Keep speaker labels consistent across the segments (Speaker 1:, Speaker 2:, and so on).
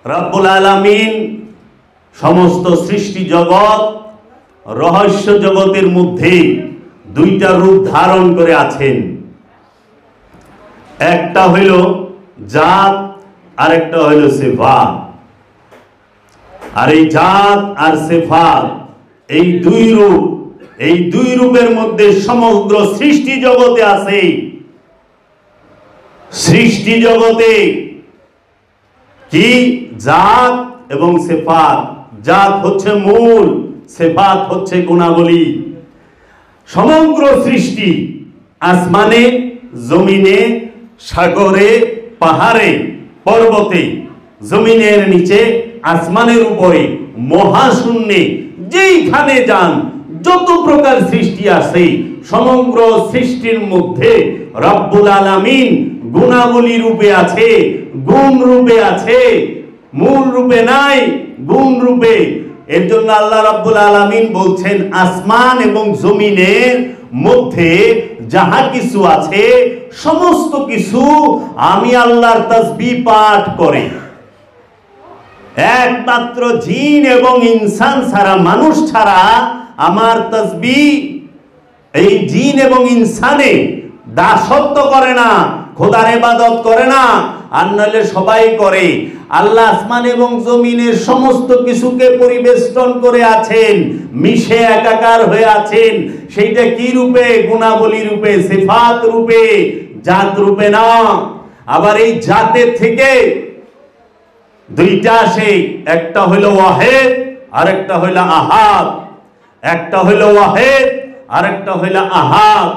Speaker 1: রব্বুল আলামিন সমস্ত সৃষ্টি জগৎ রহস্য জগতের মধ্যে দুইটা রূপ ধারণ করে আছেন। একটা হইল জাত আর একটা হইল সিফাত। আর এই জাত আর সিফাত এই দুই রূপের মধ্যে সমগ্র সৃষ্টি জগতে আছে। সৃষ্টি জগতে কি জাত এবং সিফাত। জাত হচ্ছে মূল, সিফাত হচ্ছে গুণাবলী। সমগ্র সৃষ্টি আসমানে, জমিনে, সাগরে, পাহাড়ে, পর্বতে, জমিনের নিচে, আসমানের উপরে, মহাশূন্যে, যেইখানে যান যত প্রকার সৃষ্টি আছে সমগ্র সৃষ্টির মধ্যে রব্বুল আলামিন গুণাবলী রূপে আছে, গুণ রূপে আছে, মূল রূপে নাই, গুণ রূপে। এর জন্য আল্লাহ রাব্বুল আলামিন বলছেন আসমান এবং জমিনের মধ্যে যাহা কিছু আছে সমস্ত কিছু আমি আল্লাহর তাসবিহ পাঠ করে। একমাত্র জিন এবং ইনসান ছাড়া, মানুষ ছাড়া আমার তাসবিহ এই জিন এবং ইনসানে দাসত্ব করে না, খোদার ইবাদত করে না। আর নইলে সবাই করে। আল্লাহ আসমান এবং জমিনের সমস্ত কিছুকে পরিবেষ্টন করে আছেন, মিশে একাকার হয়ে আছেন। সেইটা কি রূপে? গুণাবলী রূপে, সিফাত রূপে, জাত রূপে না। আবার এই জাতের থেকে দুইটা আসে, একটা হইল ওয়াহেদ আর একটা হইল আহাদ। একটা হইল ওয়াহেদ আর একটা হইল আহাদ।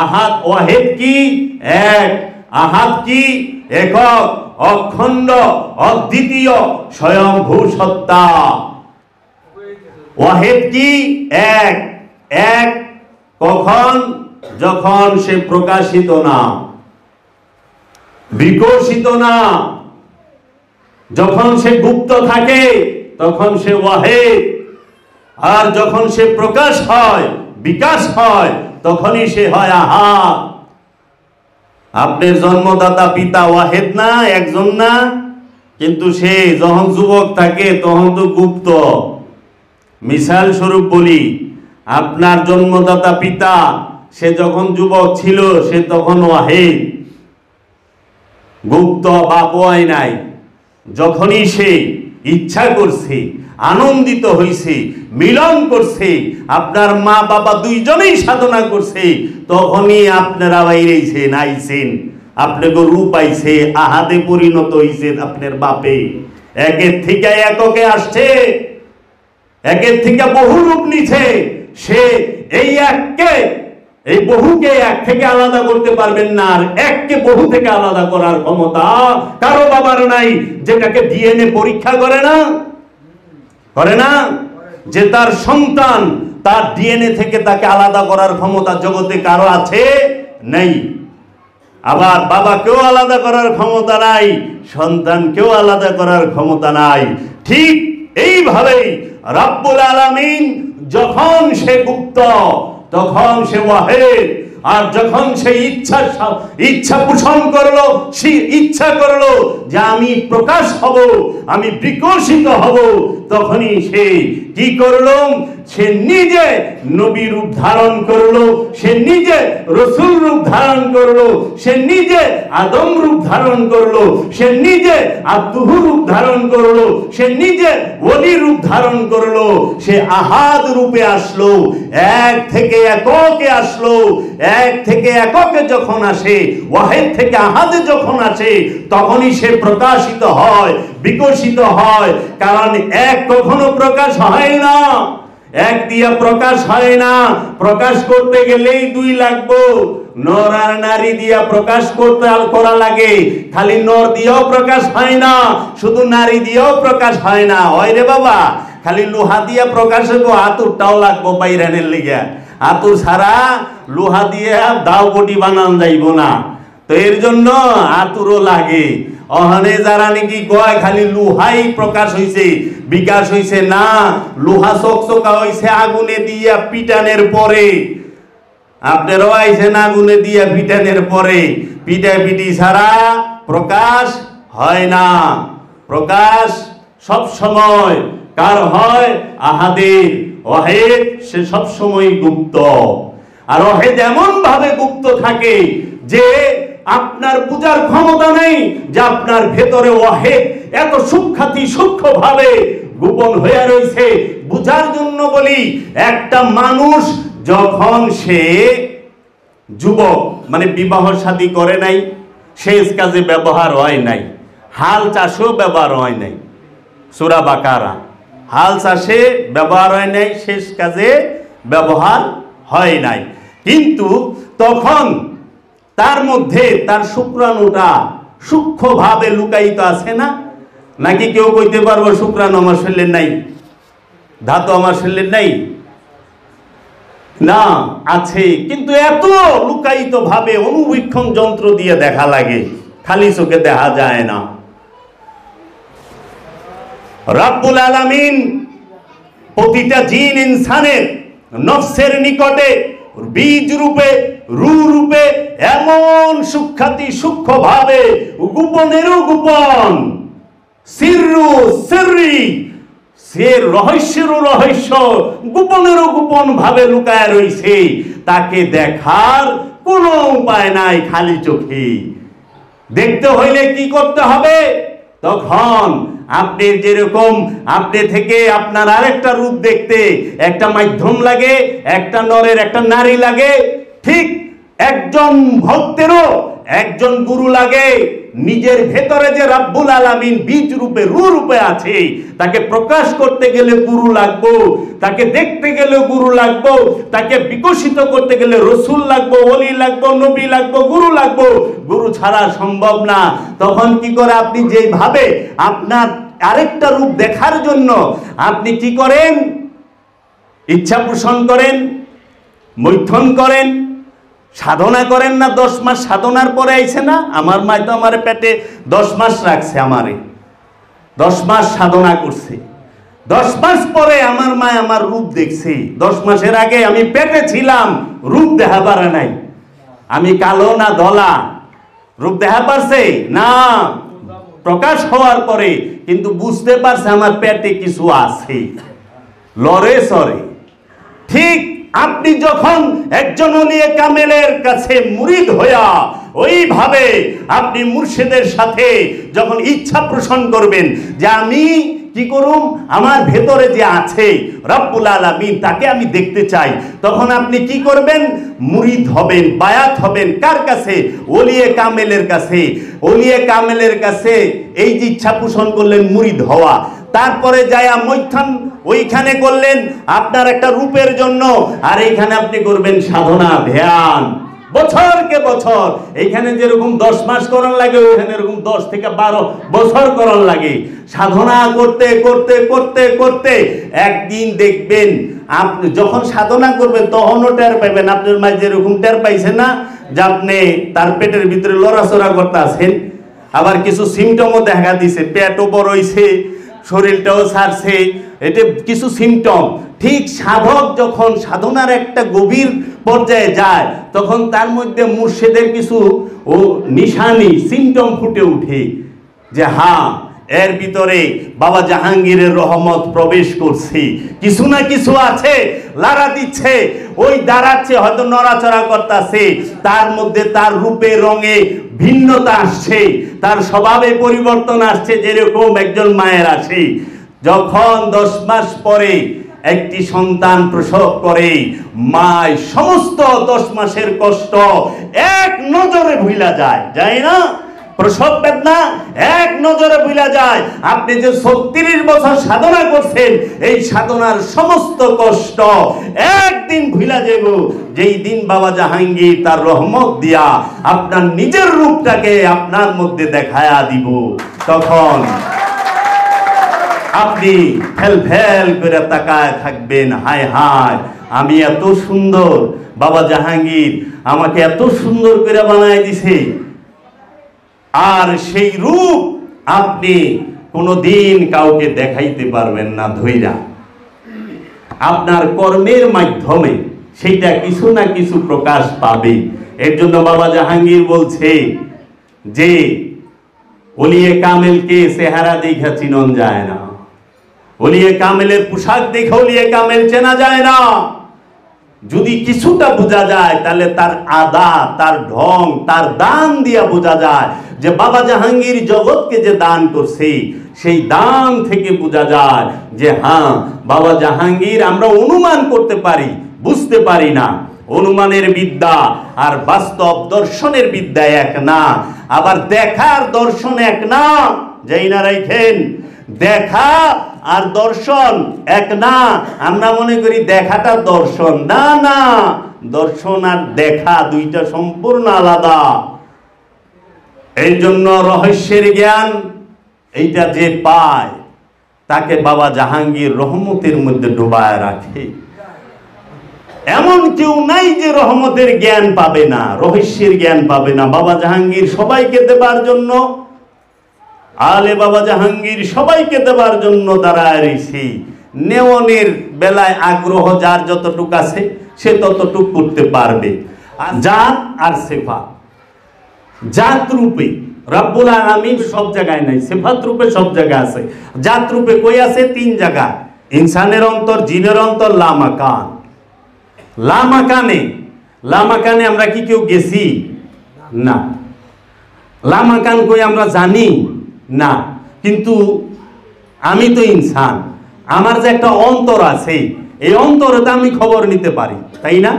Speaker 1: আহাদ ওয়াহেদ কি? এক। আহাদ কি? একক, অখণ্ড, অদ্বিতীয়, স্বয়ংভূ সত্তা। ওয়াহেদ কি? এক। এক কখন? যখন সে প্রকাশিত না, বিকশিত না, যখন সে গুপ্ত থাকে তখন সে ওয়াহেদ। আর যখন সে প্রকাশ হয়, বিকাশ হয়, তখনই সে হয় আহাদ। আপনার জন্মদাতা পিতা ওয়াহেদ না, একজন না? কিন্তু সে যখন যুবক থাকে তখন তো গুপ্ত। মিসাল স্বরূপ বলি, আপনার জন্মদাতা পিতা সে যখন যুবক ছিল সে তখন ওয়াহেদ, গুপ্ত, বাপ হয় নাই। যখনই সে ইচ্ছা করছে, আনন্দিত হইছে, মিলন করছে, আপনার মা বাবা দুইজনেই সাধনা করছে, তখনই আপনারা বাইরেছেন, আইছেন, আপনাকে রূপ আইছে, আহাদে পরিণত হইছেন আপনার বাপে। একের থেকে এককে আসছে, একের থেকে বহু রূপ নিছে। সে এই এককে, এই বহুকে এক থেকে আলাদা করতে পারবেন না। আর এককে বহু থেকে আলাদা করার ক্ষমতা কারো বাবার নাই, যেটাকে ডিএনএ পরীক্ষা করে না, করে না, যে তার সন্তান তার ডিএনএ থেকে তাকে আলাদা করার ক্ষমতা জগতে কারো আছে? নেই। আবার বাবাকেও আলাদা করার ক্ষমতা নাই, সন্তানকেও আলাদা করার ক্ষমতা নাই। ঠিক এইভাবেই রব্বুল আলামিন যখন সে গুপ্ত তখন সে ওয়াহেদ। আর যখন সে ইচ্ছা পোষণ করলো, সে ইচ্ছা করলো যে আমি প্রকাশ হব, আমি বিকশিত হব, তখনই সে কি করলো? সে নিজে নবী রূপ ধারণ করলো, সে নিজে রসুল রূপ ধারণ করলো, সে নিজে আদম রূপ ধারণ করলো, সে নিজে আব্দুহু রূপ ধারণ করলো, সে নিজে ওলি রূপ ধারণ করলো। সে আহাদ রূপে আসলো, এক থেকে এককে আসলো। এক থেকে এককে যখন আসে, ওয়াহেদ থেকে আহাদে যখন আসে, তখনই সে প্রকাশিত হয়, বিকশিত হয়। কারণ এক কখনো প্রকাশ হয় না, এক দিয়া প্রকাশ হয় না। প্রকাশ করতে গেলেই দুই লাগবো। নর আর নারী দিয়া প্রকাশ করতে করা লাগে। খালি নর দিয়েও প্রকাশ হয় না, শুধু নারী দিয়েও প্রকাশ হয় না। হয় রে বাবা, খালি লোহা দিয়া প্রকাশ হইব, আতুরটাও লাগবো বাইরানের লিগে। আতুর ছাড়া লোহা দিয়ে দাও বটি বানান যাইব না। তো এর জন্য আতুরও লাগে। অহনে যারা নাকি কয় খালি লোহাই প্রকাশ হইছে, বিকাশ হইছে, না, লোহা চকচকা হইছে আগুনে দিয়া পিটানের পরে। আপনারাও আইছেন আগুনে দিয়া পিটানের পরে। পিটা পিটি ছাড়া প্রকাশ হয় না, প্রকাশ সব সময় কার হয়? আহাদের। ওয়াহেদ সে সব সময় গুপ্ত, আর ওয়াহেদ এমন ভাবে গুপ্ত থাকে যে আপনার বুঝার ক্ষমতা নেই যে আপনার ভেতরে ওয়াহেদ এত সূক্ষ্মভাবে গোপন হয়ে রয়েছে। বুঝার জন্য বলি, একটা মানুষ যখন সে যুবক, মানে বিবাহ শাদী করে নাই, শেষ কাজে ব্যবহার হয় নাই, হাল চাষেও ব্যবহার হয় নাই, সূরা বাকারা, হাল চাষে ব্যবহার হয় নাই, শেষ কাজে ব্যবহার হয় নাই, কিন্তু তখন তার মধ্যে তার শুক্রাণুটা সূক্ষ্মভাবে লুকায়িত আছে না? নাকি কেউ কইতে পারবো শুক্রাণু আমার শরীরে নাই, ধাতু আমার শরীরে নাই? না, আছে, কিন্তু এত লুকায়িত ভাবে অনুবীক্ষণ যন্ত্র দিয়ে দেখা লাগে, খালি চোখে দেখা যায় না। রব্বুল আলামিন প্রতিটা জিন ইনসানের নফসের নিকটে বীজ রূপে, রূ রূপে এমন সূক্ষ্মভাবে, গোপনেরও গোপন, সিররু সিররি, সে রহস্যেরও রহস্য, গোপনেরও গোপন ভাবে লুকায় রয়েছে। তাকে দেখার কোনো উপায় নাই, খালি চোখে দেখতে হইলে কি করতে হবে? তখন আপনি যেরকম আপনি থেকে আপনার আরেকটা রূপ দেখতে একটা মাধ্যম লাগে, একটা নরের একটা নারী লাগে, ঠিক একজন ভক্তেরও একজন গুরু লাগে। নিজের ভেতরে যে রব্বুল আলামিন বীজ রূপে, রূ রূপে আছে, তাকে প্রকাশ করতে গেলে গুরু লাগবে, তাকে দেখতে গেলে গুরু লাগবে, তাকে বিকশিত করতে গেলে রসুল লাগবে, ওলি লাগবে, নবী লাগবে, গুরু লাগবে। গুরু ছাড়া সম্ভব না। তখন কি করে? আপনি যেভাবে আপনার আরেকটা রূপ দেখার জন্য আপনি কি করেন? ইচ্ছা পোষণ করেন, মৈথুন করেন, সাধনা করেন না? 10 মাস সাধনার পরে আইছে না? আমার মা তো আমার পেটে 10 মাস রাখছে, আমারে 10 মাস সাধনা করছে, 10 মাস পরে আমার মা আমার রূপ দেখছে। 10 মাসের আগে আমি পেটে ছিলাম, রূপ দেখা পারে নাই। আমি কালো না ধলা, রূপ দেখা পারছে না? প্রকাশ হওয়ার পরে কিন্তু বুঝতে পারছে আমার পেটে কিছু আছে, লড়ে সরে। ঠিক আপনি যখন একজন ওলিয়ে কামেলের কাছে মুরিদ হইয়া ওইভাবে আপনি মুর্শিদের সাথে যখন ইচ্ছা পোষণ করবেন যে আমি কি করুম, আমার ভেতরে যে আছে রব্বুল আলামিন, তাকে আমি দেখতে চাই, তখন আপনি কি করবেন? মুরিদ হবেন, বায়াত হবেন। কার কাছে? ওলিয়ে কামেলের কাছে। ওলিয়ে কামেলের কাছে এই যে ইচ্ছা পোষণ করলেন, মুরিদ হওয়া, তারপরে যায়া মৈথুন ওইখানে করলেন আপনার একটা রূপের জন্য, আর এইখানে আপনি করবেন সাধনা, ধ্যান, বছরকে বছর। এইখানে যেরকম 10 মাস করণ লাগে, ওইখানে এরকম 10 থেকে 12 বছর করণ লাগে। সাধনা করতে করতে করতে করতে একদিন দেখবেন, আপনি যখন সাধনা করবেন তখনও টের পাইবেন। আপনার মাঝে যেরকম টের পাইছেন না যে আপনি তার পেটের ভিতরে লড়াচড়া করতে আছেন, আবার কিছু সিমটমও দেখা দিছে, পেটও বড় হইছে, শরীরটাও ছাড়ছে, এটা কিছু সিমটম। ঠিক সাধক যখন সাধনার একটা গভীর পর্যায়ে যায়, তখন তার মধ্যে মুর্শিদের কিছু নিশানি, সিমটম ফুটে উঠে যে হ্যাঁ, এর ভিতরে বাবা জাহাঙ্গীরের রহমত প্রবেশ করছে, কিছু না কিছু আছে, লাড়া দিচ্ছে, ওই দাঁড়াচ্ছে, হয়তো নড়াচড়া করতেছে, তার মধ্যে তার রূপে রঙে ভিন্নতা আসছে, তার স্বভাবে পরিবর্তন আসছে, যেরকম একজন মায়ের আসে যখন 10 মাস পরে একটি সন্তান প্রসব করে, মায় সমস্ত 10 মাসের কষ্ট এক নজরে ভুলা যায়, যায় না? প্রসব বেদনা এক নজরে ভুলা যায়। আপনি যে 36 বছর সাধনা করছেন, এই সাধনার সমস্ত কষ্ট একদিন ভুলা যাব, যেই দিন বাবা জাহাঙ্গীর তার রহমত দিয়া আপনার নিজের রূপটাকে আপনার মধ্যে দেখায়া দিব। তখন আপনি ফেল ফেল করে তাকায় থাকবেন, হায় হায়, আমি এত সুন্দর, বাবা জাহাঙ্গীর আমাকে এত সুন্দর করে বানায় দিছে। আর সেই রূপ আপনি কোনোদিন কাউকে দেখাইতে পারবেন না ধইরা। আপনার কর্মের মাধ্যমে সেইটা কিছু না কিছু প্রকাশ পাবে। এর জন্য বাবা জাহাঙ্গীর বলছে যে ওলিয়ে কামেলকে চেহারা দেখা চিনন যায় না। ওলিয়ে কামেলের পোশাক দেখে ওলিয়ে কামেল চেনা যায় না। যদি কিছুটা বোঝা যায় তাহলে তার আদা, তার ঢং, তার দান দিয়া বোঝা যায় যে বাবা জাহাঙ্গীর জগৎকে যে দান করছে, সেই দান থেকে বোঝা যায় যে হ্যাঁ বাবা জাহাঙ্গীর। আমরা অনুমান করতে পারি, বুঝতে পারি না। অনুমানের বিদ্যা আর বাস্তব দর্শনের বিদ্যা এক না, আবার দেখার দর্শন এক না। যাই না রাখেন, দেখা আর দর্শন এক না। আমরা মনে করি দেখাটা দর্শন, না না, দর্শন আর দেখা দুইটা সম্পূর্ণ আলাদা। এই জন্য রহস্যের জ্ঞান এইটা যে পায় তাকে বাবা জাহাঙ্গীর রহমতের মধ্যে ডুবায় রাখে। এমন কেউ নাই যে রহমতের জ্ঞান পাবে না, রহস্যের জ্ঞান পাবে না। বাবা জাহাঙ্গীর সবাইকে দেবার জন্য, আলে বাবা জাহাঙ্গীর সবাইকে দেবার জন্য দাঁড়ায় রয়েছে। নেওয়ানের বেলায় আগ্রহ যার যতটুক আছে সে ততটুক করতে পারবে। জাত আর সিফাত, জাত রূপে রব্বুল আলামিন সব জায়গায় নাই, সিফাত রূপে সব জায়গায় আছে। জাত রূপে কই আছে? 3 জায়গা, ইনসানের অন্তর, জিনের অন্তর, লামাকান। লামাকানে, লামাকানে আমরা কি কেউ গেছি? না। লামাকান কই আমরা জানি না। কিন্তু আমি তো ইনসান, আমার যে একটা অন্তর আছে, এই অন্তরে তো আমি খবর নিতে পারি, তাই না?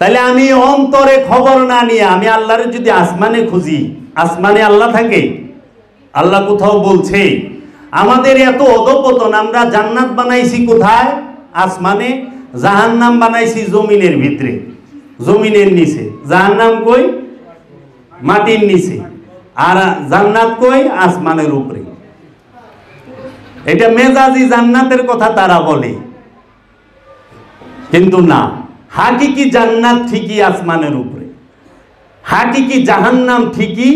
Speaker 1: তাহলে আমি অন্তরে খবর না নিয়ে আমি আল্লাহরে যদি আসমানে খুঁজি, আসমানে আল্লাহ থাকে? আল্লাহ কোথাও বলছে? আমাদের এত অধপতন, আমরা জান্নাত বানাইছি কোথায়? আসমানে। জাহান্নাম বানাইছি জমিনের ভিতরে, জমিনের নিচে। জাহান্নাম কই? মাটির নিচে। আর জান্নাত কই? আসমানের উপরে। এটা মেজাজি জান্নাতের কথা তারা বলে, কিন্তু না, হাকিকি জান্নাত ঠিকই আসমানের উপরে, হাকিকি জাহান্নাম ঠিকই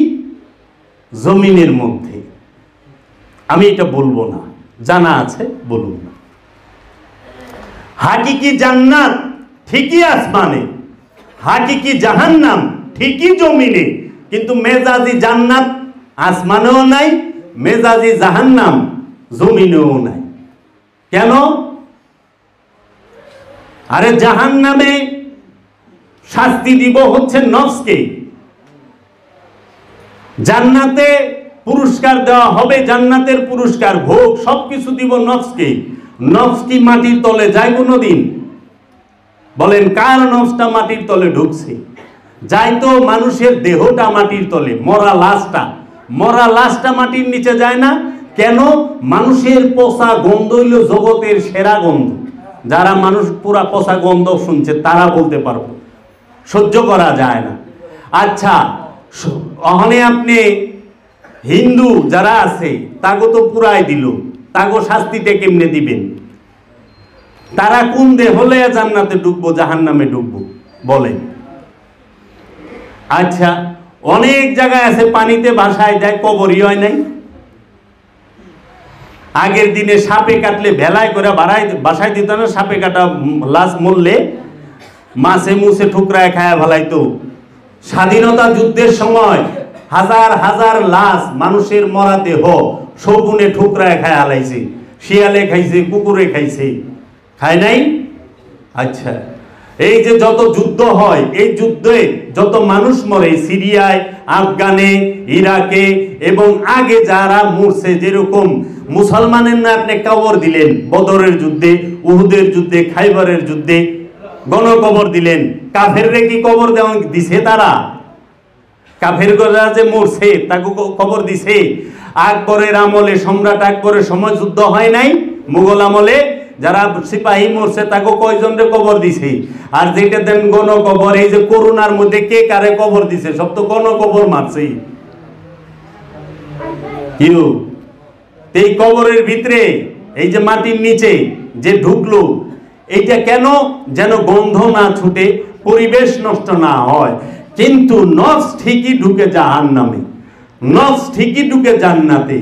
Speaker 1: জমিনের মধ্যে। আমি এটা বলবো না, জানা আছে, বলুন না। হাকিকি জান্নাত ঠিকই আসমানে, হাকিকি জাহান্নাম ঠিকই জমিনে। কিন্তু মেজাজি জান্নাত আসমানেও নাই, মেজাজি জাহান্নাম জমিনেও নাই। কেন? আরে জাহান্নামে শাস্তি দিব হচ্ছে নফসকে, জান্নাতে পুরস্কার দেওয়া হবে, জান্নাতের পুরস্কার ভোগ সবকিছু দিব নফসকে। নফস কি মাটির তলে যায় কোনোদিন? বলেন, কার নফসটা মাটির তলে ঢুকছে? যায় তো মানুষের দেহটা মাটির তলে, মরা লাশটা, মরা লাশটা মাটির নিচে যায় না কেন? মানুষের পচা গন্ধ হইল জগতের সেরা গন্ধ। যারা মানুষ পুরা পচা গন্ধ শুনছে তারা বলতে পারবো, সহ্য করা যায় না। আচ্ছা, ওখানে আপনি হিন্দু যারা আছে তাকে তো পুরাই দিল, তাকে শাস্তিটা কেমনে দিবেন? তারা কোন দেহ হলে জান্নাতে ঢুকবো, জাহান্নামে ঢুকবো বলেন? আচ্ছা, অনেক জায়গায় আছে পানিতে ভাসায় যায়, কবরই হয় নাই। আগের দিনে সাপে কাটলে ভেলায় করে বাসায় দিত না, সাপে কাটা লাশ মরলে মাছে মুছে ঠুকরায় খায়া ফেলাইতো। স্বাধীনতা যুদ্ধের সময় হাজার হাজার লাশ, মানুষের মরা দেহ শগুনে ঠুকরায় খায়া ফেলাইছে, শিয়ালে খাইছে, কুকুরে খাইছে, খায় নাই? আচ্ছা, এই যে যত যুদ্ধ হয়, এই যুদ্ধে যত মানুষ মরে, সিরিয়ায়, আফগানে, ইরাকে এবং আগে যারা মরছে, যেরকম মুসলমানের না আপনি কবর দিলেন বদরের যুদ্ধে, উহুদের যুদ্ধে, খাইবারের যুদ্ধে গণকবর দিলেন, কাফেররে কি কবর দেওয়া দিছে? তারা কাফের যে মরছে তাকে কবর দিছে। আকবরের আমলে, সম্রাট আকবরের সময় যুদ্ধ হয় নাই? মুঘল আমলে যারা সিপাহী মরছে তাকে কয়জনরে কবর দিছে? আর যেটা দেন গণকবর, এই যে করোনার মধ্যে কে কারে কবর দিছে? সব তো গণকবর মারছে। কেউ এই কবরের ভিতরে, এই যে মাটির নিচে যে ঢুকলো, এইটা কেন? যেন গন্ধ না ছুটে, পরিবেশ নষ্ট না হয়। কিন্তু নফস ঠিকই ঢুকে জাহান্নামে, নফস ঠিকই ঢুকে জান্নাতে।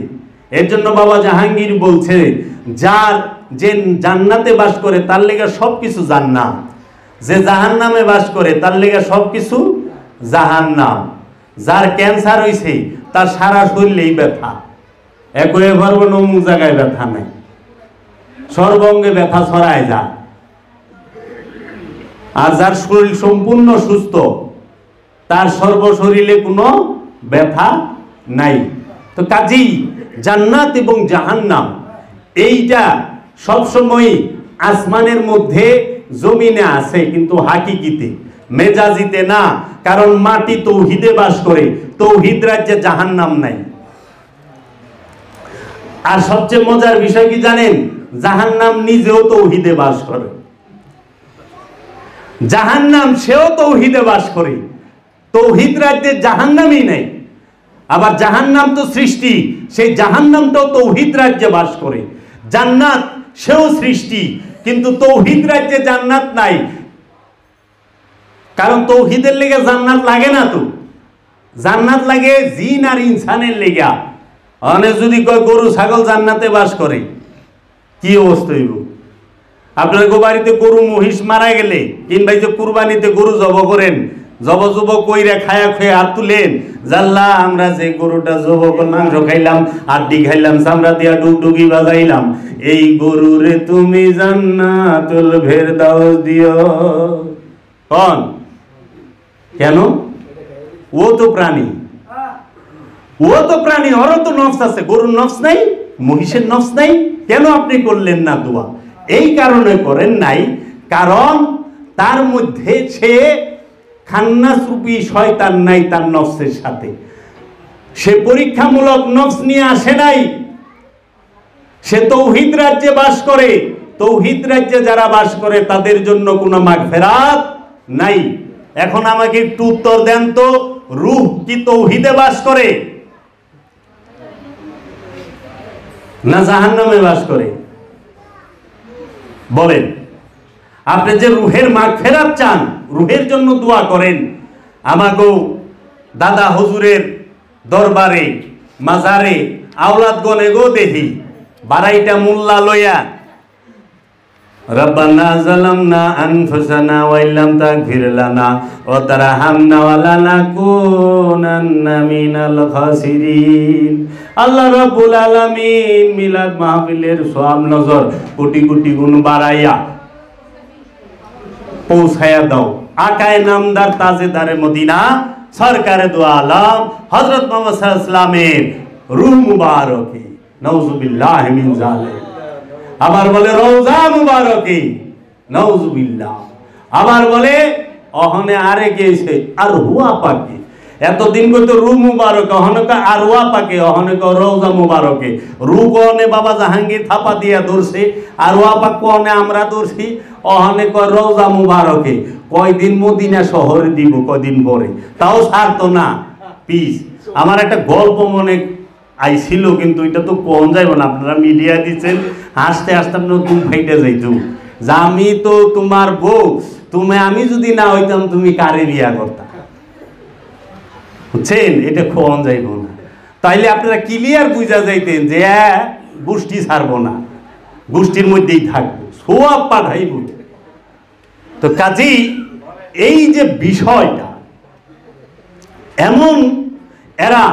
Speaker 1: এর জন্য বাবা জাহাঙ্গীর বলছে, যার যে জান্নাতে বাস করে তার লেগে সবকিছু জান্নাত, যে জাহান্নামে বাস করে তার লেগে সবকিছু জাহান্নাম। যার ক্যান্সার হইছে তার সারা শরীরেই ব্যথা, একই ভাবে অমুক জায়গায় ব্যথা নাই। সর্বঙ্গে ব্যথা ছড়ায় যায়। আর যার শরীর সম্পূর্ণ সুস্থ তার সর্বশরীরে কোনো ব্যথা নাই। তো কাজেই জান্নাত এবং জাহান্নাম এইটা সবসময় আসমানের মধ্যে জমিনে আছে, কিন্তু হাকিকিতে মেজাজিতে না। কারণ মাটি তৌহিদে বাস করে, তৌহিদ রাজ্যে জাহান্নাম নাই। আর সবচেয়ে মজার বিষয় কি জানেন? জাহান্নাম নিজেও তৌহিদে বাস করে। জাহান্নাম সেও তৌহিদে বাস করে, তৌহিদ রাজ্যে জাহান্নামই নেই। আবার জাহান্নাম তো সৃষ্টি, সেই জাহান্নামটাও তৌহিদ রাজ্যে বাস করে। জান্নাত সেও সৃষ্টি, কিন্তু তৌহিদ রাজ্যে জান্নাত নাই। কারণ তৌহিদের লেগে জান্নাত লাগে না, তো জান্নাত লাগে জিন আর ইনসানের লেগা। অনেক যদি কয় গরু ছাগল জান্নাতে বাস করে, কি অবস্থা হইব? আপনার বাড়িতে গরু মহিষ মারা গেলে কিংবা যে কুরবানিতে গরু জব করেন, জব কইরা খায়া খেয়ে হাত তুলেন, জাল্লা আমরা যে গরুটা জব মাংস খাইলাম, আড্ডি খাইলাম, চামড়া দিয়া ডুগডুগি বাজাইলাম, এই গরুরে তুমি জান্নাতুল ফেরদাউস দিও। কোন? কেন? ও তো প্রাণী, ও তো প্রাণী, ওরও তো নফস আছে। গরুর নফস নাই, মহিষের নফস নাই, কেন আপনি করলেন না দোয়া? এই কারণে করেন নাই, কারণ তার মধ্যে সে খান্নাস রূপী শয়তান নাই তার নফসের সাথে। সে পরীক্ষামূলক নফস নিয়ে আসে নাই। সে তৌহিদ রাজ্যে বাস করে। তৌহিদ রাজ্যে যারা বাস করে তাদের জন্য কোনো মাগফিরাত নাই। এখন আমাকে একটু উত্তর দেন তো, রূহ কি তৌহিদে বাস করে না জাহান্নামে বাস করে? বলেন। আপনি যে রুহের মাগফিরাত চান, রুহের জন্য দোয়া করেন, আমাগো দাদা হুজুরের দরবারে মাজারে আওলাদ গনে গো দেখি বারাইটা মোল্লা লইয়া, রব্বানা যালামনা আনফুসানা ওয়া ইল্লাম তাগফির লানা ওয়া তারহামনা ওয়া লানাকুনান্না মিনাল খাসিরিন। আল্লাহ রাব্বুল আলামিন মিলাদ মাহফিলের সওয়াব নজর কোটি কোটি গুণ বাড়াইয়া পৌঁছায়া দাও আকায়ে নামদার তাজেদারে মদিনা সরকারে দু আলম হযরত মুহাম্মদ সাল্লাল্লাহু আলাইহি ওয়াসাল্লামের রূহ মুবারকে। নাউযুবিল্লাহি মিন যালিক। আবার বলে রওজা মুবারকে, নাউযুবিল্লাহ। আবার বলে অহনে আরে গেছে আর হুয়া পাকে। এতদিন কইতো রূহ মুবারক, অহনে ক আর হুয়া পাকে, অহনে ক রওজা মুবারকে। রূহ কোনে বাবা জাহাঙ্গীর থাপা দিয়া ধরছে, আর হুয়া পাক কোনে আমরা ধরছি, অহনে ক রওজা মুবারকে। কয়দিন মদিনা শহরে দিব কয়দিন পরে, তাও ছাড়তো না পিস। আমার একটা গল্প মনে আইছিল, কিন্তু এটা তো কোন যাইব না, আপনারা মিডিয়া দিচ্ছেন, হাসতে হাসতে নতুন ফাইটে যাইতো যে আমি তো তোমার বউ, তুমি আমি যদি না হইতাম তুমি কারে বিয়া করতাম, বুঝছেন? এটা কোন যাইব না। তাইলে আপনারা ক্লিয়ার বুঝা যাইতেন যে গোষ্ঠী ছাড়বো না, গোষ্ঠীর মধ্যেই থাকবো, সোয়াব পাঠাইব। তো কাজেই এই যে বিষয়টা এমন, এরা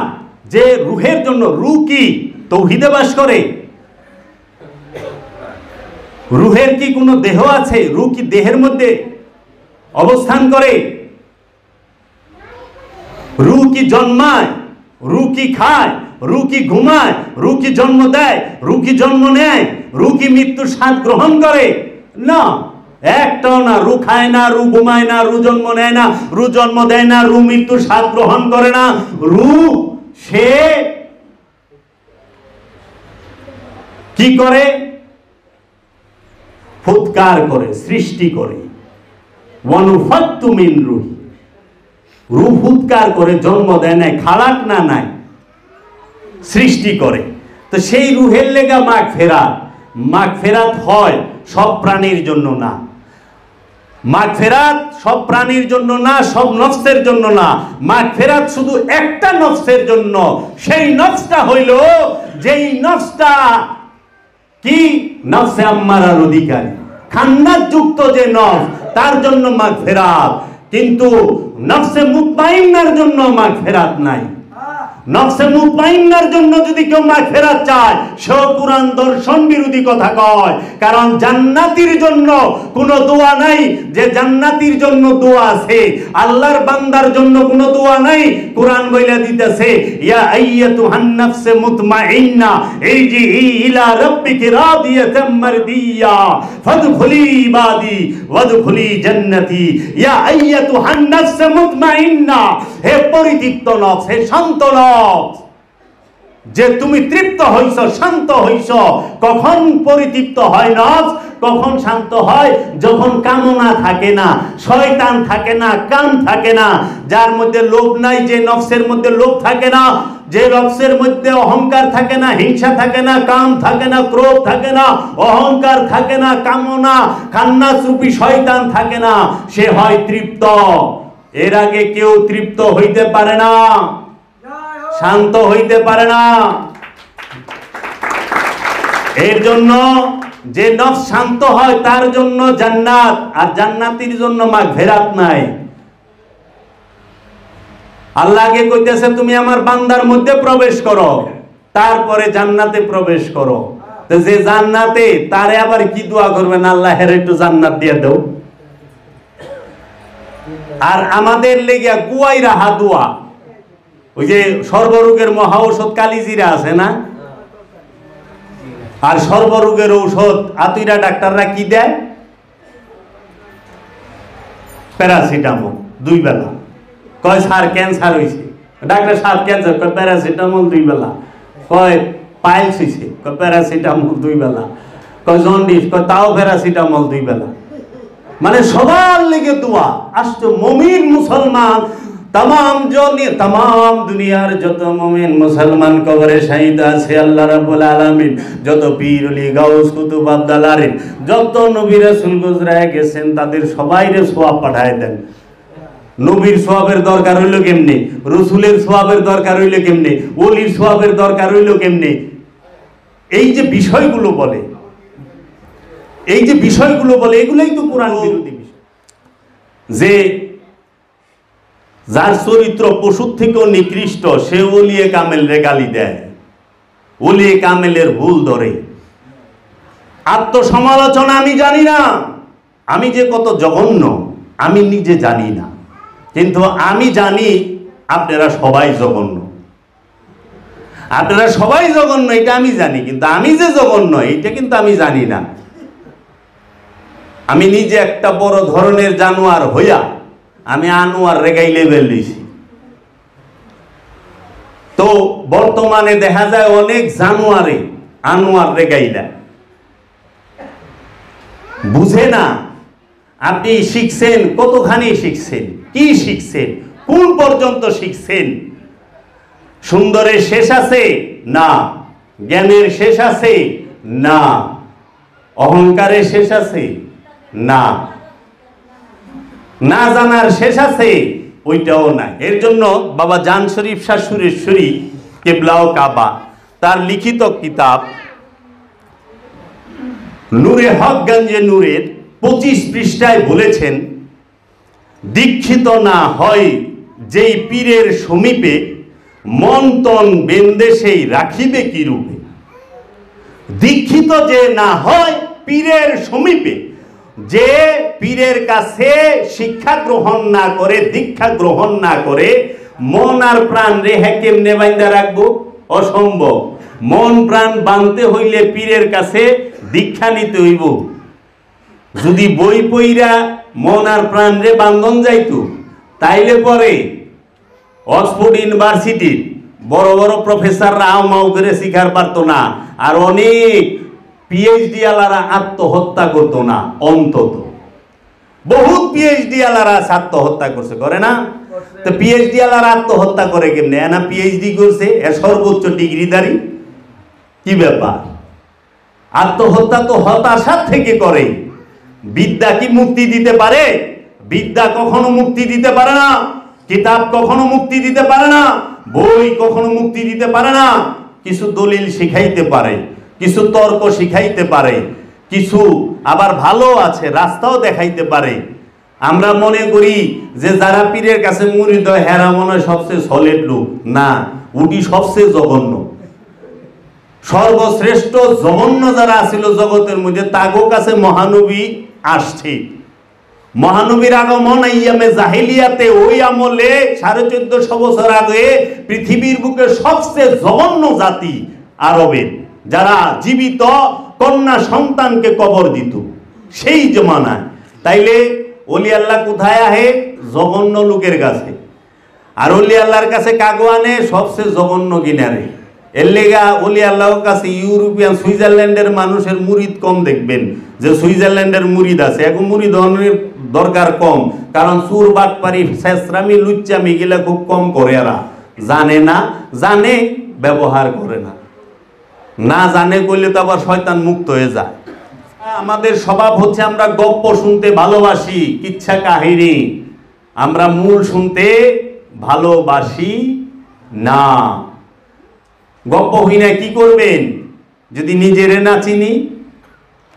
Speaker 1: যে রুহের জন্য, রূহ কি তৌহিদে বাস করে? রুহের কি কোনো দেহ আছে? রূহ কি দেহের মধ্যে অবস্থান করে? রূহ কি জন্মায়? রূহ কি খায়? রূহ কি ঘুমায়? রূহ কি জন্ম দেয়? রূহ কি জন্ম নেয়? রূহ কি মৃত্যুর স্বাদ গ্রহণ করে? না, একটাও না। রূহ খায় না, রূহ ঘুমায় না, রূহ জন্ম নেয় না, রূহ জন্ম দেয় না, রূহ মৃত্যুর স্বাদ গ্রহণ করে না। রূহ সে কি করে? ফুৎকার করে, সৃষ্টি করে। ওয়ানুফাত্তু মিন রূহ, রূহ ফুৎকার করে, জন্ম দেয় নাই, খালাক না নাই, সৃষ্টি করে। তো সেই রূহের লেগা মাগফিরাত। মাগফিরাত হয় সব প্রাণীর জন্য না, মাগফিরাত সব প্রাণীর জন্য না, সব নফসের জন্য না। মাগফিরাত শুধু একটা নফসের জন্য। সেই নফসটা হইল যেই নফসটা কি নফসে আম্মারার অধিকারী, খান্নাত যুক্ত যে নফস, তার জন্য মাগফিরাত। কিন্তু নফসে মুতমাইন্নার জন্য মাগফিরাত নাই। নফসে মুতমাইন্নার জন্য যদি কেউ মাগফিরাত চায়, সে কুরআন দর্শন বিরোধী কথা কয়। কারণ জান্নাতীর জন্য কোনো দোয়া নাই যে জান্নাতীর জন্য দোয়া আছে, আল্লাহর বান্দার জন্য কোনো দোয়া নাই। কুরআন বইলা দিতেছে, ইয়া আইয়াতুহান নাফসে মুতমাইন্না ইরজিই ইলা রাব্বিকি রাদিয়াতাম মারদিয়া ফাদখুলি ইবাদি ওয়াদখুলি জান্নাতি। ইয়া আইয়াতুহান নাফসে মুতমাইন্না, হে পরিতৃপ্ত নফস, হে শান্ত নফস, যে তুমি তৃপ্ত হইছ, শান্ত হইছ। কখন পরিতৃপ্ত হয় নফস, কখন শান্ত হয়? যখন কামনা থাকে না, শয়তান থাকে না, কাম থাকে না। যার মধ্যে লোভ নাই, যে নফসের মধ্যে লোভ থাকে না, যে নফসের মধ্যে অহংকার থাকে না, হিংসা থাকে না, কাম থাকে না, ক্রোধ থাকে না, অহংকার থাকে না, কামনা খান্নাস রূপী শয়তান থাকে না, সে হয় তৃপ্ত। এর আগে কেউ তৃপ্ত হইতে পারে না, শান্ত হইতে পারে না। এর জন্য যে নফস শান্ত হয় তার জন্য জান্নাত, আর জান্নাতীর জন্য মাগফিরাত নাই। আল্লাহ আগে কইতেছে, তুমি আমার বান্দার মধ্যে প্রবেশ করো, তারপরে জান্নাতে প্রবেশ করো। তো যে জান্নাতে, তারে আবার কি দোয়া করবেন? আল্লাহ হের একটু জান্নাত দিয়ে দাও। আর আমাদের লেগিয়া গুয়াই রাহা দোয়া, ওই যে সর্বরোগের মহা ঔষধ কালিজিরা আছে না, আর সর্বরোগের ঔষধ আতুইরা ডাক্তাররা কি দেয়? প্যারাসিটামল 2 বেলা। কয় স্যার ক্যান্সার হয়েছে, ডাক্তার সাহেব ক্যান্সার, কয় প্যারাসিটামল 2 বেলা। কয় পাইলস হয়েছে, কয় প্যারাসিটামল 2 বেলা। কয় জন্ডিস, কয় তাও প্যারাসিটামল 2 বেলা। মানে সবার লেগে দোয়া। আসতো মুমিন মুসলমান তাম দুনিয়ার যত মুমিন মুসলমান কবরে শহীদ আছে, আল্লাহ রাব্বুল আলামিন যত পীর ওলি গাউস কুতুব আব্দাল আরিফ যত নবী রাসূল গুজরায় গেছেন, তাদের সবাইরে সওয়াব পাঠায় দেন। নবীর সওয়াবের দরকার হইল কেমনে, রাসূলের সওয়াবের দরকার হইল কেমনে, ওলির সওয়াবের দরকার হইল কেমনে? এই যে বিষয়গুলো বলে, এই যে বিষয়গুলো বলে, এগুলাই তো কোরআন বিরোধী বিষয়। যে যার চরিত্র পশুর থেকেও নিকৃষ্ট, সে ওলিয়ে কামেল রে গালি দেয়, ওলিয়ে কামেলের ভুল ধরে। আত্মসমালোচনা আমি জানি না, আমি যে কত জঘন্য আমি নিজে জানি না, কিন্তু আমি জানি আপনারা সবাই জঘন্য। আপনারা সবাই জঘন্য এটা আমি জানি, কিন্তু আমি যে জঘন্য এটা কিন্তু আমি জানি না। আমি নিজে একটা বড় ধরনের জানোয়ার হইয়া আমি আনোয়ার রেগাই লেভেল দিয়েছি। তো বর্তমানে দেখা যায় অনেক জানোয়ারে আনোয়ার রেগাইলা বুঝে না। আপনি শিখছেন, কতখানি শিখছেন, কি শিখছেন, কোন পর্যন্ত শিখছেন? সুন্দরের শেষ আছে না, জ্ঞানের শেষ আছে না, অহংকারের শেষ আছে না, না জানার শেষ আছে ওইটাও না। এর জন্য বাবা জান শরীফ শাহ সুরেশ্বরী কেবলাও কাবা তার লিখিত কিতাব নূরে হক গঞ্জে নূরের 25 পৃষ্ঠায় বলেছেন, দীক্ষিত না হয় যেই পীরের সমীপে, মন তন বেন্দে সেই রাখিবে কি রূপে। দীক্ষিত যে না হয় পীরের সমীপে, যে পীরের কাছে শিক্ষা গ্রহণ না করে, দীক্ষা গ্রহণ না করে, মন আর প্রাণ রেহে কেমনে বান্ধা রাখবো? অসম্ভব। মন প্রাণ বাঁধতে হইলে পীরের কাছে দীক্ষা নিতে হইব। যদি বই পইরা মন আর প্রাণ রে বান্ধন যাইতো, তাইলে পরে অক্সফোর্ড ইউনিভার্সিটির বড় বড় প্রফেসররা আও করে শিখার পারতো না, আর অনেক পিএইচডি আলারা আত্মহত্যা করতো না। অন্তত বহুত পিএইচডি আলারা আত্মহত্যা করছে, করে না? তো পিএইচডি আলারা আত্মহত্যা করে কেমনে? না পিএইচডি করছে, সর্বোচ্চ ডিগ্রিধারী, কি ব্যাপার? আত্মহত্যা তো হতাশার থেকে করে। বিদ্যা কি মুক্তি দিতে পারে? বিদ্যা কখনো মুক্তি দিতে পারে না, কিতাব কখনো মুক্তি দিতে পারে না, বই কখনো মুক্তি দিতে পারে না। কিছু দলিল শিখাইতে পারে, কিছু তর্ক শিখাইতে পারে, কিছু আবার ভালো আছে, রাস্তাও দেখাইতে পারে। আমরা মনে করি যে যারা পীরের কাছে মুরিদ হয় হেরা মনে হয় সবচেয়ে সলিড লোক। না, উটি সবচেয়ে জঘন্য। সর্বশ্রেষ্ঠ জঘন্য যারা আছিল জগতের মধ্যে তাগো কাছে মহানবী আসছে। মহানবীর আগমন আইয়ামে জাহিলিয়াতে, ওই আমলে 1450 বছর আগে পৃথিবীর বুকে সবচেয়ে জঘন্য জাতি আরবের, যারা জীবিত কন্যা সন্তানকে কবর দিত সেই জমানায়। তাইলে ওলি আল্লাহ কোথায় আহে? জঘন্য লোকের কাছে। আর ওলি আল্লাহর কাছে কাগো আনে সবচেয়ে জঘন্য কিনারে। এর লেগা ওলি আল্লাহর কাছে ইউরোপিয়ান সুইজারল্যান্ডের মানুষের মুরিদ কম দেখবেন, যে সুইজারল্যান্ডের মুরিদ আছে। এখন মুরিদ দরকার কম, কারণ চুর বাটপারি শেষরামি লুচ্চামি গেলে খুব কম করে। এরা জানে না, জানে ব্যবহার করে না, না জানে করলে তো আবার শয়তান মুক্ত হয়ে যায়। আমাদের স্বভাব হচ্ছে আমরা গপ্প শুনতে ভালোবাসি, কিচ্ছা কাহিনী। আমরা মূল শুনতে ভালোবাসি না। গপ্প হই না কি করবেন যদি নিজেরে না চিনি?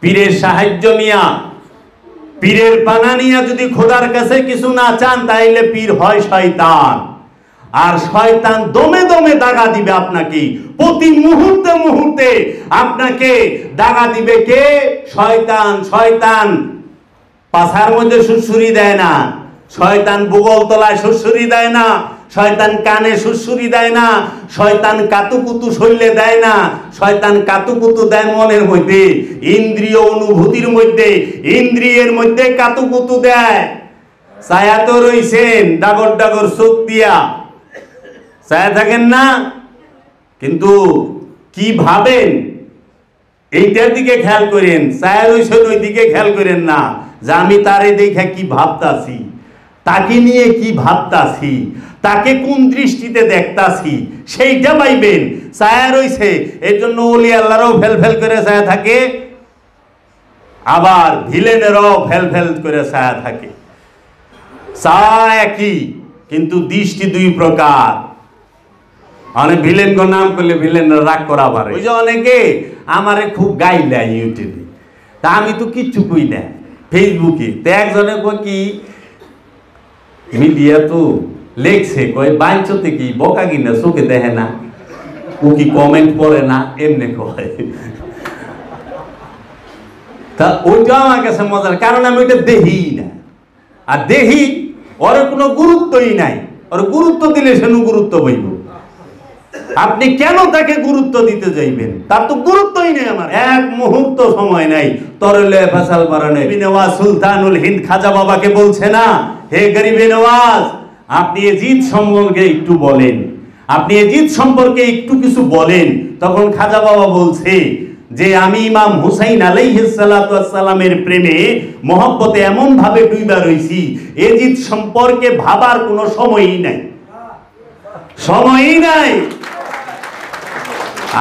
Speaker 1: পীরের সাহায্য নিয়া, পীরের পানা নিয়া যদি খোদার কাছে কিছু না চান, তাইলে পীর হয় শয়তান। আর শয়তান দমে দমে দাগা দিবে আপনাকে, প্রতি মুহূর্তে মুহূর্তে আপনাকে দাগা দিবে কে? শয়তান। শয়তান পাছার মধ্যে সুরসুরি দেয় না, শয়তান বুগল তলায় সুরসুরি দেয় না, শয়তান কানে সুরসুরি দেয় না, শয়তান কাতুকুতু শরীরে দেয় না, শয়তান কাতুকুতু দেয় মনের মধ্যে, ইন্দ্রিয় অনুভূতির মধ্যে, ইন্দ্রিয়ের মধ্যে কাতুকুতু দেয়। ছায়া তো রইছেন ডাগর ডাগর চোখ দিয়া, ছায়া থাকেন না, কিন্তু কি ভাবেন এইটার দিকে খেয়াল করেন। ছায়া রইছেন ওই দিকে খেয়াল করেন না, যে আমি তারে দেখে কি ভাবতাছি, তাকে নিয়ে কি ভাবতাছি, তাকে কোন দৃষ্টিতে দেখতাছি, সেইটা পাইবেন। ছায়া রইছে, এর জন্য ওলি আল্লাহরও ফেল ফেল করে ছায়া থাকে, আবার ভিলেনেরও ফেল ফেল করে ছায়া থাকে। ছায়া একই, কিন্তু দৃষ্টি দুই প্রকার। অনেক ভিলেন গো নাম করলে ভিলেনরা রাগ করা পারে। ওই যে অনেকে আমারে খুব গাইলে ইউটিউবে, তা আমি তো কিচ্ছু কই না ফেসবুকে। তো একজনে কই কি মিডিয়া তো লেখছে, কয় বাঞ্চতে কি বকা কিনা চোখে দেখে না, ও কি কমেন্ট পড়ে না, এমনি কয়। তা ওইটা আমার কাছে মজার, কারণ আমি ওইটা দেখি না। আর দেখি ওর কোনো গুরুত্বই নাই, ওর গুরুত্ব দিলে সেনু গুরুত্ব পাইব। আপনি কেন তাকে গুরুত্ব দিতে যাইবেন? তার তো গুরুত্বই নেই। আমার এক মুহূর্ত সময় নাই তরলে ফসল বারানে। নওয়াজ সুলতানুল হিন্দ খাজা বাবাকে বলছে না, হে গরিবে নওয়াজ, আপনি এজিদ সম্পর্কে একটু বলেন, আপনি এজিদ সম্পর্কে একটু কিছু বলেন। তখন খাজা বাবা বলছে যে আমি ইমাম হুসাইন আলাইহিস সালাতু ওয়াস সালামের প্রেমে মহব্বতে এমন ভাবে ডুইবা রইছি, এজিদ সম্পর্কে ভাবার কোনো সময়ই নাই, সময়ই নাই।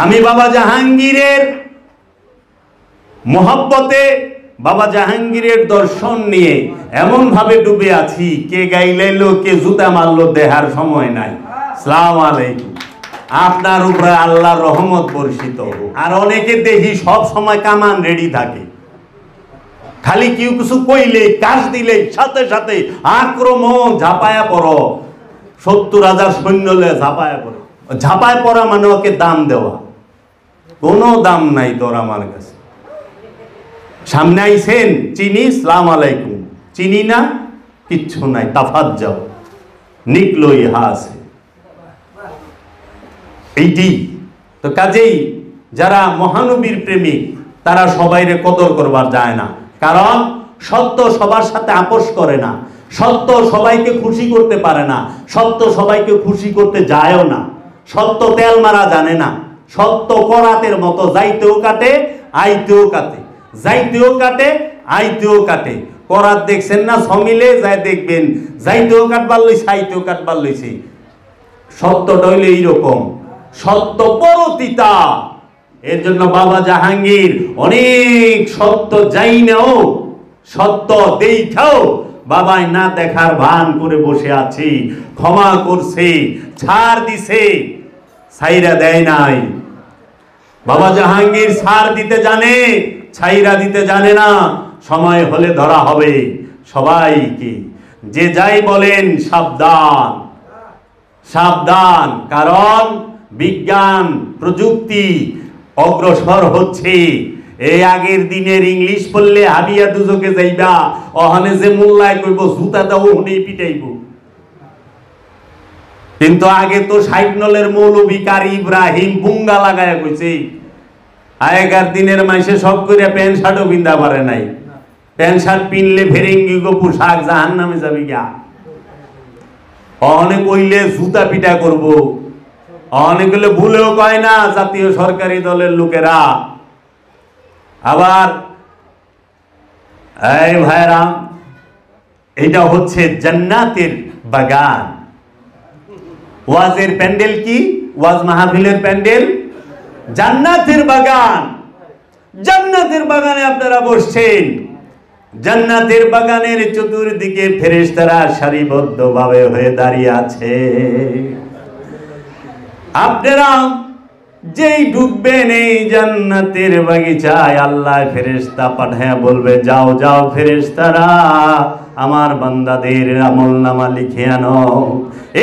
Speaker 1: আমি বাবা জাহাঙ্গীরের মহব্বতে, বাবা জাহাঙ্গীরের দর্শন নিয়ে এমন ভাবে ডুবে আছি, কে গাইলাইলো কে জুতা মারলো দেহার সময় নাই। আসসালামু আলাইকুম। আপনার উপরে আল্লাহর রহমত বর্ষিত হোক। আর অনেকে দেখি সব সময় কামান রেডি থাকে, খালি কেউ কিছু কইলে কাজ দিলে সাথে সাথে আক্রমণ, ঝাঁপায়া পড়ো। 70,000 সৈন্য ঝাঁপায়া পড়ো। ঝাঁপায় পড়া মানে ওকে দাম দেওয়া, কোনো দাম নাই তোর আমার কাছে। সামনে আইছেন, চিনি, সালাম আলাইকুম, চিনি না, কিচ্ছু নাই, তাফাত যাও, নিকলো ইহা আছে। এইটি তো কাজেই যারা মহানবীর প্রেমিক তারা সবাইরে কদর করবার যায় না, কারণ সত্য সবার সাথে আপোষ করে না, সত্য সবাইকে খুশি করতে পারে না, সত্য সবাইকে খুশি করতে যায়ও না। সত্য তেল মারা জানে না, সত্য করাতের মতো যাইতেও কাটে আইতেও কাটে, যাইতেও কাটে আইতেও কাটে। করাত দেখছেন না সমিলে, যাই দেখবেন যাইতেও কাটবার লইছে আইতেও কাটবার লইছে। সত্যটা হইলে এইরকম, সত্য পরতিতা। এর জন্য বাবা জাহাঙ্গীর অনেক সত্য যাই নাও, সত্য দেখাও বাবাই না দেখার ভান করে বসে আছে, ক্ষমা করছে, ছাড় দিছে, ছাইরা দেয় নাই। বাবা জাহাঙ্গীর ছাড় দিতে জানে, ছাইরা দিতে জানে না। সময় হলে ধরা হবে সবাইকে। যে যাই বলেন সাবধান, সাবধান, কারণ বিজ্ঞান প্রযুক্তি অগ্রসর হচ্ছে। এই আগের দিনের ইংলিশ পড়লে হাবিয়া দুজকে যাইবা, ওখানে যে মোল্লায় কইব জুতা দাও ওখানে পিটাইব। কিন্তু আগে তো 60 নলের মৌলবী কারি ইব্রাহিম বুঙ্গা লাগায়া কইছে। আগেকার দিনের মাইসে সব করে প্যান্ট শার্টও পিন্দা পারে নাই। প্যান্ট শার্ট পিনলে ফেরেঙ্গি গো পোশাক জাহান্নামে যাবি গা। অনেক কইলে জুতা পিটা করব, অনেক কইলে ভুলেও কয় না জাতীয় সরকারি দলের লোকেরা। আবার এই ভাইরা, এটা হচ্ছে জান্নাতের বাগান। ওয়াজের প্যান্ডেল কি? ওয়াজ মাহফিলের প্যান্ডেল জান্নাতের বাগান। জান্নাতের বাগানে আপনারা বসছেন, জান্নাতের বাগানের চতুর্দিকে ফেরেশতারা সারিবদ্ধভাবে হয়ে দাঁড়িয়ে আছে। আপনারা যেই ঢুকবেন এই জান্নাতের বাগিচায়, আল্লাহ ফেরেশতা পাঠায়া বলবে, যাও যাও ফেরেশতারা, আমার বান্দাদের আমলনামা লিখে আনো,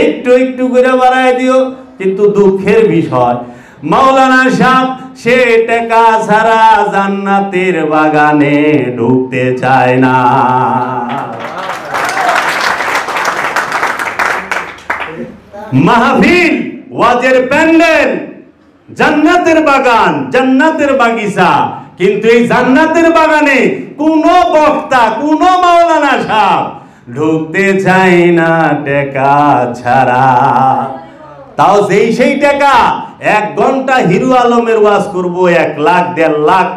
Speaker 1: একটু একটু করে বাড়ায় দিও। কিন্তু দুঃখের বিষয়, মাওলানা সাহেব সে টাকা ছাড়া জান্নাতের বাগানে ঢুকতে চায় না। মাহফিল, ওয়াজের প্যান্ডেল, জান্নাতের বাগান, জান্নাতের বাগিচা, কিন্তু এই জান্নাতের বাগানে কোন বক্তা, কোন মাওলানা সাহেব ঢুকতে চায় না টাকা ছাড়া। তাও যেই সেই টাকা, 1 ঘন্টা হিরো আলমের ওয়াজ করব 1 লাখ 1.5 লাখ,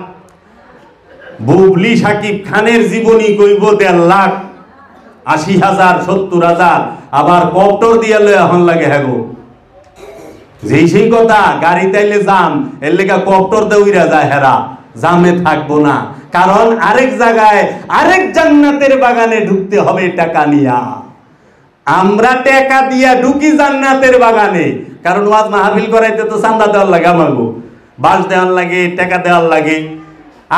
Speaker 1: বুবলি সাকিব খানের জীবনী কইব 1.5 লাখ, 80,000 70,000, আবার কপ্টর দিয়ে এখন লাগে। হ্যাঁ গো, যেই সেই কথা, গাড়ি তাইলে জাম, এর লেগা কপ্টর দেউইরা যায়, হেরা জামে থাকবো না। কারণ আরেক জায়গায় আরেক জান্নাতের বাগানে ঢুকতে হবে টাকা নিয়া। আমরা টাকা দিয়া ঢুকি জান্নাতের বাগানে, কারণ ওয়াজ মাহফিল করাইতে তো চান্দা দেওয়ার লাগে, আমাগো বাস দেওয়ার লাগে, টাকা দেওয়ার লাগে।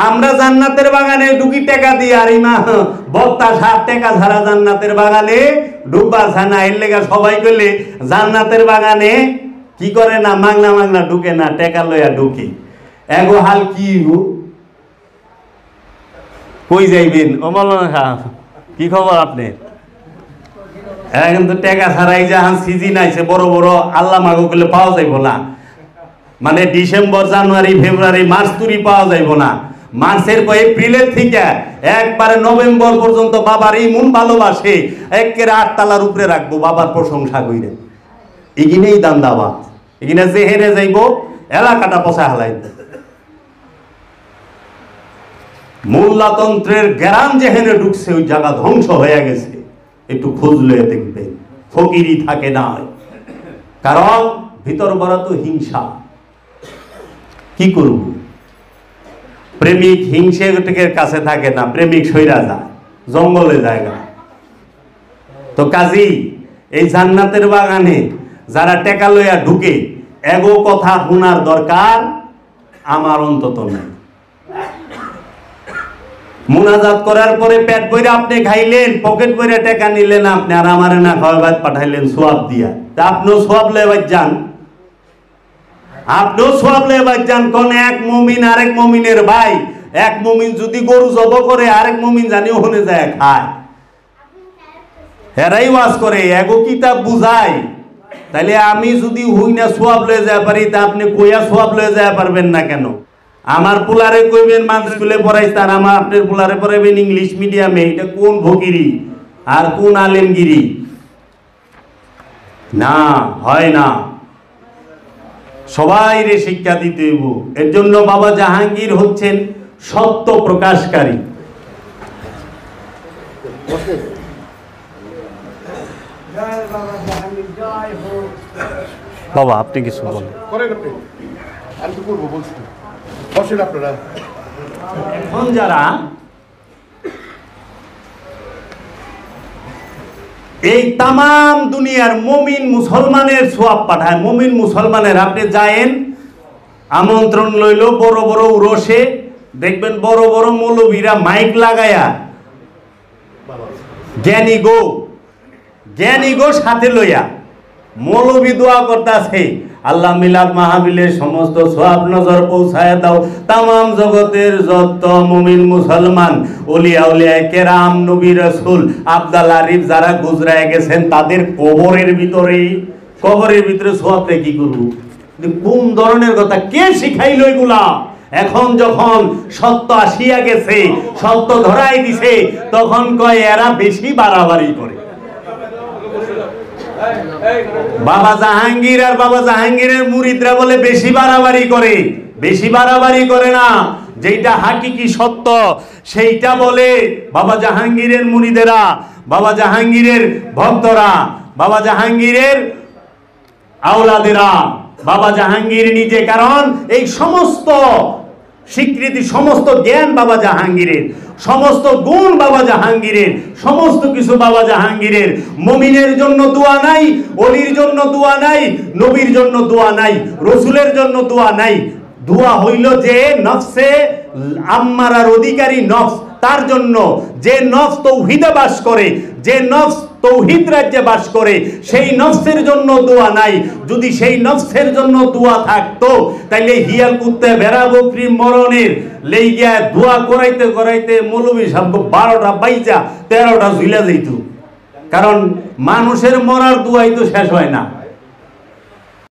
Speaker 1: আমরা জান্নাতের বাগানে ঢুকি টাকা দিয়ে, আর ইমা বক্তা সাহেব টাকা ছাড়া জান্নাতের বাগানে ঢুকবা ছানা। এর লেগা সবাই কইলে জান্নাতের বাগানে কি করে না, মাগনা মাগনা ঢুকে না, টাকা লইয়া ঢুকে। এগো হাল কি গো, কই যাইবেন? ও মাওলানা সাহেব কি খবর আপনি? এখন তো টাকা ছাড়াই যাহান সিজন আইছে, বড় বড় আল্লাহ মাগো করলে পাওয়া যাইব না। মানে ডিসেম্বর জানুয়ারি ফেব্রুয়ারি মার্চ তুরি পাওয়া যাইব না। মার্চের পর এপ্রিলের থেকে একবারে নভেম্বর পর্যন্ত বাবার ইমন ভালোবাসে, একের 8 তলার উপরে রাখবো বাবার প্রশংসা কইরে। এগিনেই দান্দাবাজ, এগিনে যে হেরে যাইব এলাকাটা পচা হালাই। মোল্লাতন্ত্রের গ্রাম যেখানে ঢুকছে ওই জায়গা ধ্বংস হয়ে গেছে। একটু খুঁজলে দেখবে ফকিরি থাকে না, কারণ ভিতর বড় তো হিংসা। কি করব? প্রেমিক হিংসের কাছে থাকে না, প্রেমিক সইরা যায়, জঙ্গলে জায়গা। তো কাজী এই জান্নাতের বাগানে যারা টেকা লইয়া ঢুকে, এগো কথা শোনার দরকার আমার অন্তত নাই। মুনাজাত করার পরে পেট বইরা আপনি খাইলেন, পকেট বইরা টাকা নিলেন আপনি, আর আমারে না খাওয়াবাদ পাঠাইলেন সোয়াব দিয়া। তা আপনিও সোয়াব লইবার যান, আপনিও সোয়াব লইবার যান। কোন এক মুমিন আরেক মুমিনের ভাই, এক মুমিন যদি গরু জব করে, আরেক মুমিন জানি ওখানে যায় খায়। হেরাই ওয়াজ করে, এগো কিতাব বুঝাই। তাইলে আমি যদি হুই না সোয়াব লয়ে যায় পারি, তা আপনি কইয়া সোয়াব লয়ে যায় পারবেন না কেন? আমার পোলারে কইবেন মাদ্রাসা স্কুলে পড়াইছে, আর আমার আপনার পোলারে পড়াইবেন ইংলিশ মিডিয়ামে। এটা কোন ফকিরি আর কোন আলেমগিরি? না, হয় না। সবাই রে শিক্ষা দিতে হইব। এর জন্য বাবা জাহাঙ্গীর হচ্ছেন সত্য প্রকাশকারী। বাবা আপনি কিছু বলেন। এখন যারা এই তামাম দুনিয়ার মুমিন মুসলমানের সোয়াব পাঠায়, মুমিন মুসলমানের, আপনি যায়েন আমন্ত্রণ লইল বড় বড় উরসে, দেখবেন বড় বড় মৌলবীরা মাইক লাগায়া জ্ঞানী গো সাথে লইয়া মৌলবী দোয়া করতেছে, আল্লাহ মিলাদ মাহফিলের সমস্ত সওয়াব নজর পৌঁছায় দাও তামাম জগতের যত মুমিন মুসলমান ওলিয়া উলিয়া কেরাম নবী রাসূল আব্দুল আরিফ যারা গুজরায় গেছেন তাদের কবরের ভিতরে সওয়াবটা কি করব? কোন ধরনের কথা কে শিখাইলো এগুলা? এখন যখন সত্য আসিয়া গেছে, সত্য ধরাই দিছে, তখন কয় এরা বেশি বাড়াবাড়ি করে। বাবা জাহাঙ্গীর আর বাবা জাহাঙ্গীরের মুরিদরা বলে বেশি বাড়াবাড়ি করে। বেশি বাড়াবাড়ি করে না, যেটা হাকিকি সত্য সেইটা বলে বাবা জাহাঙ্গীরের মুরিদেরা, বাবা জাহাঙ্গীরের ভক্তরা, বাবা জাহাঙ্গীরের আওলাদেরা, বাবা জাহাঙ্গীর নিজে। কারণ এই সমস্ত স্বীকৃতি, সমস্ত জ্ঞান বাবা জাহাঙ্গীরের, সমস্ত গুণ বাবা জাহাঙ্গীরের, সমস্ত কিছু বাবা জাহাঙ্গীরের। মুমিনের জন্য দোয়া নাই, ওলির জন্য দোয়া নাই, নবীর জন্য দোয়া নাই, রসুলের জন্য দোয়া নাই। দোয়া হইল যে নফসে আম্মারার অধিকারী নফস, তার জন্য। যে নফস তৌহিদে বাস করে, যে নফস তৌহিদ রাজ্যে বাস করে, সেই নফসের জন্য দোয়া নাই। যদি সেই নফসের জন্য দোয়া থাকতো তাইলে হিয়াল কুত্তে ভেড়া বকরি মরণের লেগিয়া দোয়া করাইতে করাইতে মৌলভী সাহেব 12টা বাইজা 13টা ঝুলা যাইত। কারণ মানুষের মরার দোয়াই তো শেষ হয় না।